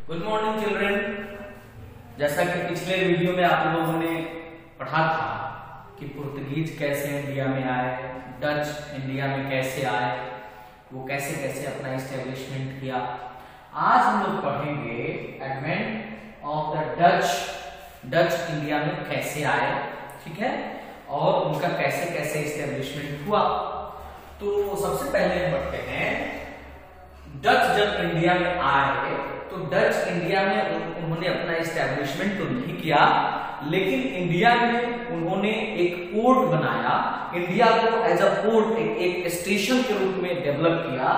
Good morning children. जैसा कि पिछले वीडियो में आप लोगों ने पढ़ा था कि पुर्तगीज कैसे इंडिया में आए, डच इंडिया में कैसे आए, वो कैसे कैसे अपना इस्टेब्लिशमेंट किया। आज हम लोग पढ़ेंगे advent of the Dutch India में कैसे आए, ठीक है, और उनका कैसे कैसे इस्टेब्लिशमेंट हुआ। तो सबसे पहले हम पढ़ते हैं डच जब इंडिया में आए तो डच इंडिया में उन्होंने अपना इस्टेब्लिशमेंट तो नहीं किया, लेकिन इंडिया में उन्होंने एक पोर्ट बनाया। इंडिया को एज अ पोर्ट एक स्टेशन के रूप में डेवलप किया।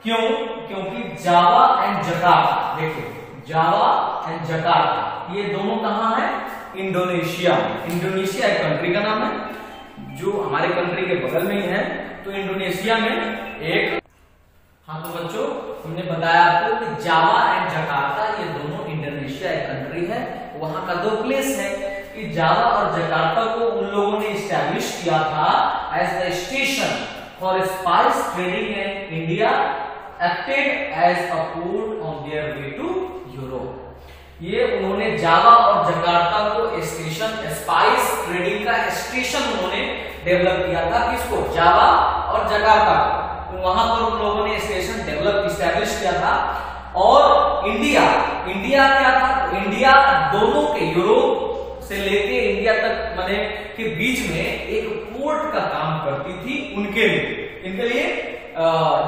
क्यों? क्योंकि जावा एंड जकार्ता, देखो जावा एंड जकार्ता ये दोनों कहां है? इंडोनेशिया। इंडोनेशिया एक कंट्री का नाम है जो हमारे कंट्री के बगल में ही है। तो इंडोनेशिया में एक, हाँ तो बच्चों हमने बताया आपको कि जावा एंड जकार्ता ये दोनों इंडोनेशिया एक कंट्री है, वहां का दो प्लेस है कि जावा और जकार्ता को उन लोगों ने इस्टेब्लिश किया था as the station for spice trading in India, acted as a port on their way to Europe. ये उन्होंने जावा और जकार्ता को स्टेशन, स्पाइस ट्रेडिंग का स्टेशन उन्होंने डेवलप किया था। किसको? जावा और जकार्ता को। तो वहां पर उन लोगों ने स्टेशन डेवलप इस्टेब्लिश किया था। और इंडिया क्या था? तो इंडिया दोनों के, यूरोप से लेके इंडिया तक माने के बीच में एक पोर्ट का काम करती थी उनके लिए, इनके लिए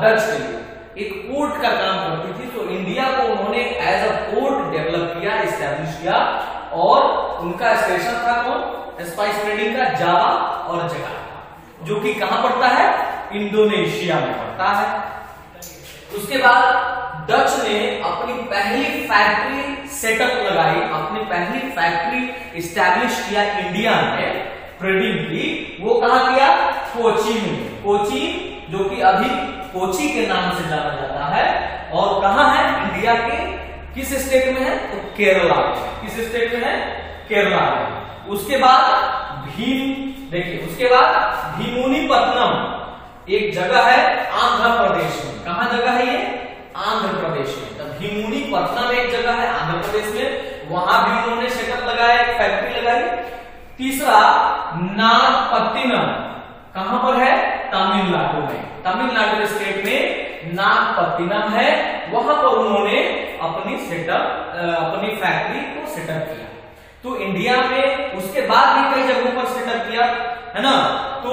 डच के लिए एक पोर्ट का काम करती थी। तो इंडिया को उन्होंने एज अ पोर्ट डेवलप किया, इस्टेब्लिश किया, और उनका स्टेशन था कौन? स्पाइस ट्रेडिंग का जावा और जकार्ता, जो कि कहां पड़ता है? इंडोनेशिया में पड़ता है। उसके बाद डच ने अपनी पहली फैक्ट्री सेटअप लगाई, अपनी पहली फैक्ट्री इस्टेब्लिश किया इंडिया में ट्रेडिंग की। वो कहां किया? कोची में। कोची जो कि अभी कोची के नाम से जाना जाता है, और कहां है? इंडिया के किस स्टेट में है? तो केरला। किस स्टेट में है? केरला में। उसके बाद देखिए उसके बाद भीमुनिपत्तनम एक जगह है आंध्र प्रदेश में। कहां जगह है ये? आंध्र प्रदेश में। तो भीमुनिपत्तनम एक जगह है आंध्र प्रदेश में, वहां भी उन्होंने सेटअप लगाया, एक फैक्ट्री लगाई। तीसरा नागपत्तिनम, कहां पर है? तमिलनाडु में। तमिलनाडु स्टेट में नागपत्तिनम है, वहां पर उन्होंने अपनी फैक्ट्री को सेटअप किया। तो इंडिया में उसके बाद भी कई जगहों पर सेटअप किया, है ना। तो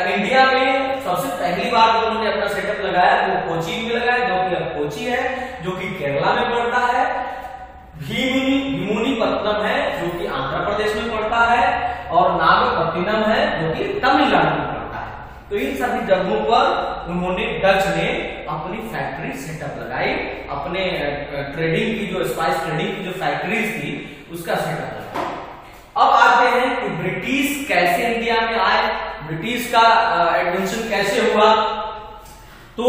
इंडिया में सबसे पहली बार जो उन्होंने अपना सेटअप लगाया वो कोची में लगाया, जो कि अब कोची है, जो कि केरला में पड़ता है। भीमुनिपत्तनम है जो कि आंध्र प्रदेश में पड़ता है, और नागपत्तिनम है जो कि तमिलनाडु में पड़ता है। तो इन सभी जगहों पर उन्होंने, डच ने अपनी फैक्ट्री सेटअप लगाई, अपने ट्रेडिंग की, जो स्पाइस ट्रेडिंग की जो फैक्ट्रीज थी उसका सेटअप लगाया। अब आते हैं कि ब्रिटिश कैसे इंडिया में आए, ब्रिटिश का एडवेंशन कैसे हुआ। तो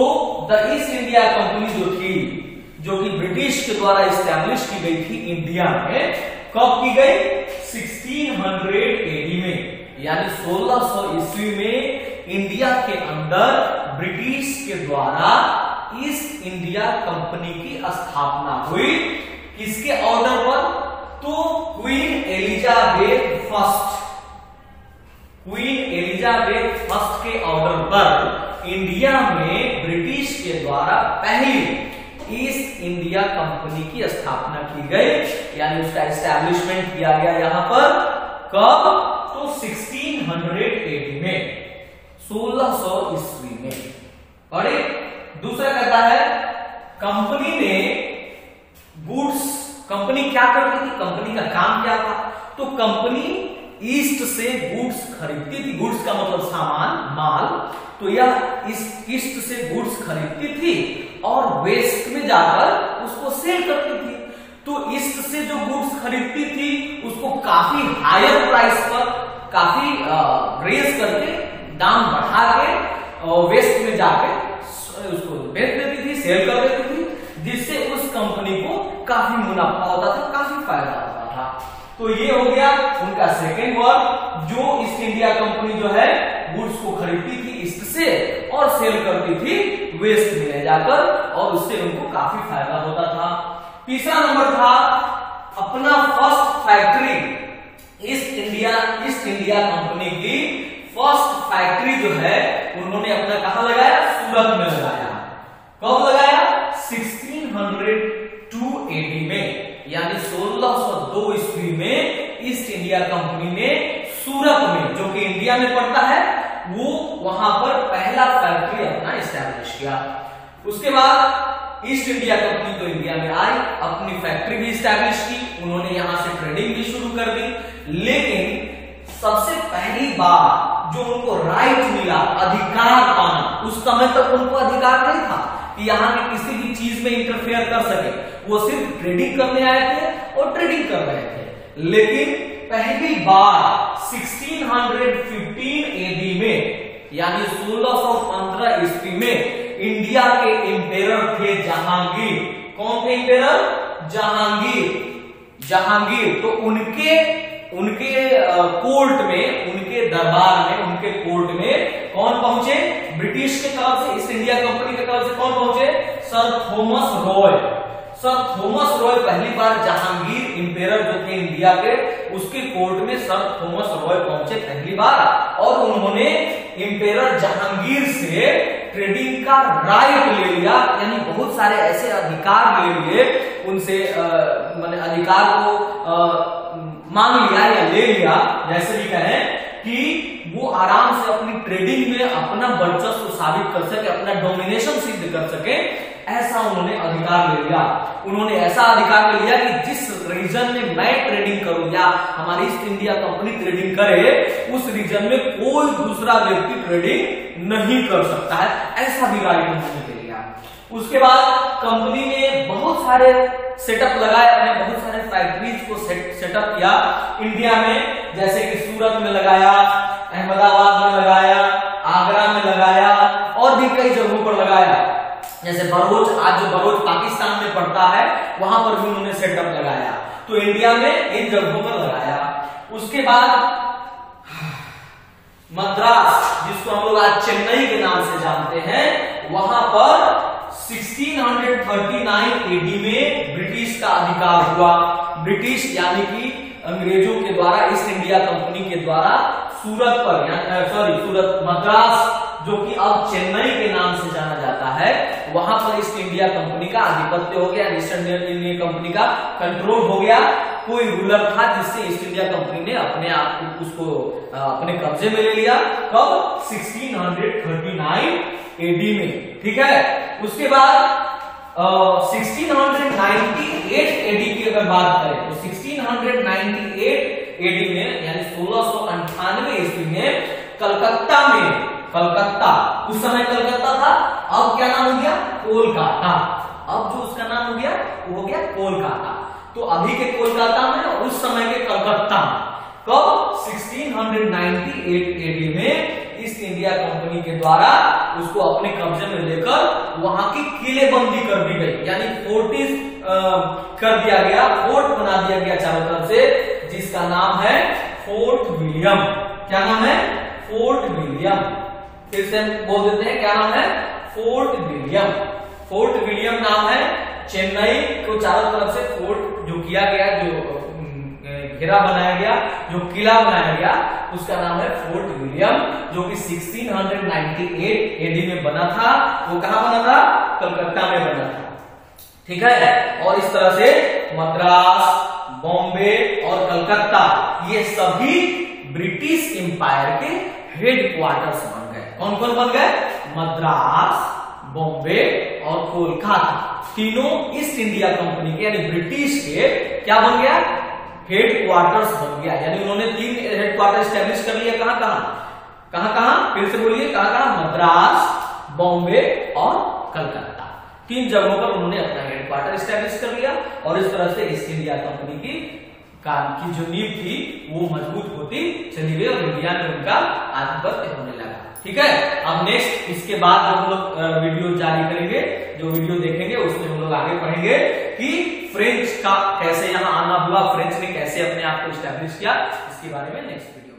द ईस्ट इंडिया कंपनी जो थी, जो कि ब्रिटिश के द्वारा इस्टेब्लिश की गई थी इंडिया में, कब की गई? 1600 AD में, यानी 1600 ईस्वी में इंडिया के अंदर ब्रिटिश के द्वारा ईस्ट इंडिया कंपनी की स्थापना हुई। किसके ऑर्डर पर? तो क्वीन एलिजाबेथ फर्स्ट के ऑर्डर पर इंडिया में ब्रिटिश के द्वारा पहली ईस्ट इंडिया कंपनी की स्थापना की गई, यानी उसका एस्टैब्लिशमेंट किया गया यहां पर। कब? तो 1600 AD में, 1600 ईस्वी में। और एक दूसरा कहता है कंपनी ने कंपनी क्या करती थी? कंपनी का काम क्या था? तो कंपनी ईस्ट से गुड्स खरीदती थी। गुड्स का मतलब सामान, माल। तो यह ईस्ट से गुड्स खरीदती थी और वेस्ट में जाकर उसको सेल करती थी। तो ईस्ट से जो गुड्स खरीदती थी उसको काफी हायर प्राइस पर, काफी रेज करके, दाम बढ़ा के वेस्ट में जाकर उसको बेच देती थी, सेल कर देती थी, जिससे उस कंपनी को काफी मुनाफा होता था, काफी फायदा होता था। तो ये हो गया उनका सेकेंड वर्क। जो ईस्ट इंडिया कंपनी जो है गुड्स को खरीदती थी ईस्ट से और सेल करती थी वेस्ट में ले जाकर, और उससे उनको काफी फायदा होता था। तीसरा नंबर था अपना first factory east India company की फर्स्ट फैक्ट्री जो है उन्होंने अपना कहां लगाया, सूरत में लगाया। कब लगाया, 1602 AD में, यानी 1602 ईस्वी में ईस्ट इंडिया कंपनी ने सूरत में, जो कि इंडिया में पड़ता है, वो वहां पर पहला फैक्ट्री अपना एस्टैब्लिश किया। उसके बाद ईस्ट इंडिया कंपनी तो इंडिया में आई, अपनी फैक्ट्री भी एस्टैब्लिश की, उन्होंने यहां से ट्रेडिंग भी शुरू कर दी। लेकिन सबसे पहली बार जो उनको राइट मिला, अधिकार पाना, उस समय तक उनको अधिकार नहीं था कि यहाँ के किसी भी चीज में इंटरफेयर कर सके। वो सिर्फ ट्रेडिंग करने आए थे और ट्रेडिंग कर रहे थे। लेकिन पहली बार 1615 AD में, यानी 1615 ईस्वी में इंडिया के एम्पेरर थे जहांगीर। कौन थे एम्पेरर, जहांगीर। तो उनके कोर्ट में, उनके दरबार में, उनके कोर्ट में कौन पहुंचे, ब्रिटिश के तरफ से, ईस्ट इंडिया कंपनी के तरफ से कौन पहुंचे, सर थॉमस रॉय पहली बार जहांगीर एम्पेरर जो थे इंडिया के, उसके कोर्ट में सर थॉमस रॉय पहुंचे पहली बार, और उन्होंने एम्पेरर जहांगीर से ट्रेडिंग का राइट ले लिया, यानी बहुत सारे ऐसे अधिकार ले लिए उनसे, माने अधिकार को मांग लिया या ले लिया, जैसे भी कहें, कि वो आराम से अपनी ट्रेडिंग में अपना वर्चस्व साबित कर सके, अपना डोमिनेशन सिद्ध कर सके, ऐसा उन्होंने अधिकार ले लिया। उन्होंने ऐसा अधिकार ले लिया कि जिस रीजन में मैं ट्रेडिंग करूं या हमारी ईस्ट इंडिया कंपनी ट्रेडिंग करे, उस रीजन में कोई दूसरा व्यक्ति ट्रेडिंग नहीं कर सकता है, ऐसा भी राइट उन्होंने ले लिया। उसके बाद कंपनी ने बहुत सारे सेटअप लगाए, अपने बहुत सारे फैक्ट्रीज को सेटअप किया इंडिया में, जैसे कि सूरत में लगाया, अहमदाबाद में लगाया, आगरा में लगाया, और भी कई जगहों पर लगाया, जैसे बरोच, आज जो बरोच पाकिस्तान में पड़ता है, वहां पर भी उन्होंने सेटअप लगाया। तो इंडिया में इन जगहों पर लगाया। उसके बाद मद्रास, जिसको हम लोग आज चेन्नई के नाम से जानते हैं, वहां पर 1639 AD में ब्रिटिश का अधिकार हुआ। ब्रिटिश यानी कि अंग्रेजों के द्वारा, ईस्ट इंडिया कंपनी के द्वारा सूरत मद्रास, जो कि अब चेन्नई के नाम से जाना जाता है, वहां पर ईस्ट इंडिया कंपनी का आधिपत्य हो गया, ईस्ट इंडिया कंपनी का कंट्रोल हो गया। कोई रूलर था जिससे ईस्ट इंडिया कंपनी ने अपने आप को उसको अपने कब्जे में ले लिया। कब, 1639 AD में, ठीक है। उसके बाद 1698 AD की अगर बात करें तो 1698 AD में, यानी 1698 ईस्वी में कलकत्ता में, उस समय कलकत्ता था, अब क्या नाम हो गया, कोलकाता। अब जो उसका नाम हो गया वो हो गया कोलकाता। तो अभी के कोलकाता में और उस समय के कलकत्ता में, कब, 1698 AD में ईस्ट इंडिया कंपनी के द्वारा उसको अपने कब्जे में लेकर वहां की किलेबंदी कर दी गई, यानी फोर्टिस कर दिया गया, फोर्ट बना दिया गया चारों तरफ से, जिसका नाम है फोर्ट विलियम। क्या नाम है, फोर्ट विलियम। फिर से बोल देते हैं, क्या नाम है, फोर्ट विलियम। फोर्ट विलियम नाम है। चेन्नई को चारों तरफ से फोर्ट जो किया गया, जो घेरा बनाया गया, जो किला बनाया गया, उसका नाम है फोर्ट विलियम, जो कि 1698 AD में बना था। वो कहां बना था, कलकत्ता में बना था, ठीक है। और इस तरह से मद्रास, बॉम्बे और कलकत्ता, ये सभी ब्रिटिश एम्पायर के हेड क्वार्टर्स बन गए। कौन कौन बन गए, मद्रास, बॉम्बे और कोलकाता, तीनों ईस्ट इंडिया कंपनी के, यानी ब्रिटिश के क्या बन गया, हेड क्वार्टर्स बन गया। यानी उन्होंने 3 हेड क्वार्टर एस्टेब्लिश कर लिया। कहां, फिर से बोलिए, कहां, मद्रास, बॉम्बे और कलकत्ता, 3 जगहों पर उन्होंने अपना हेड क्वार्टर एस्टेब्लिश कर लिया। और इस तरह से ईस्ट इंडिया कंपनी की काम की जो नींव थी वो मजबूत होती चली गई और इंडिया में उनका आधिपत्य होने लगा, ठीक है। अब नेक्स्ट, इसके बाद जो हम लोग वीडियो जारी करेंगे, जो वीडियो देखेंगे, उसमें हम लोग आगे पढ़ेंगे कि फ्रेंच का कैसे यहाँ आना हुआ, फ्रेंच ने कैसे अपने आप को एस्टैब्लिश किया, इसके बारे में नेक्स्ट वीडियो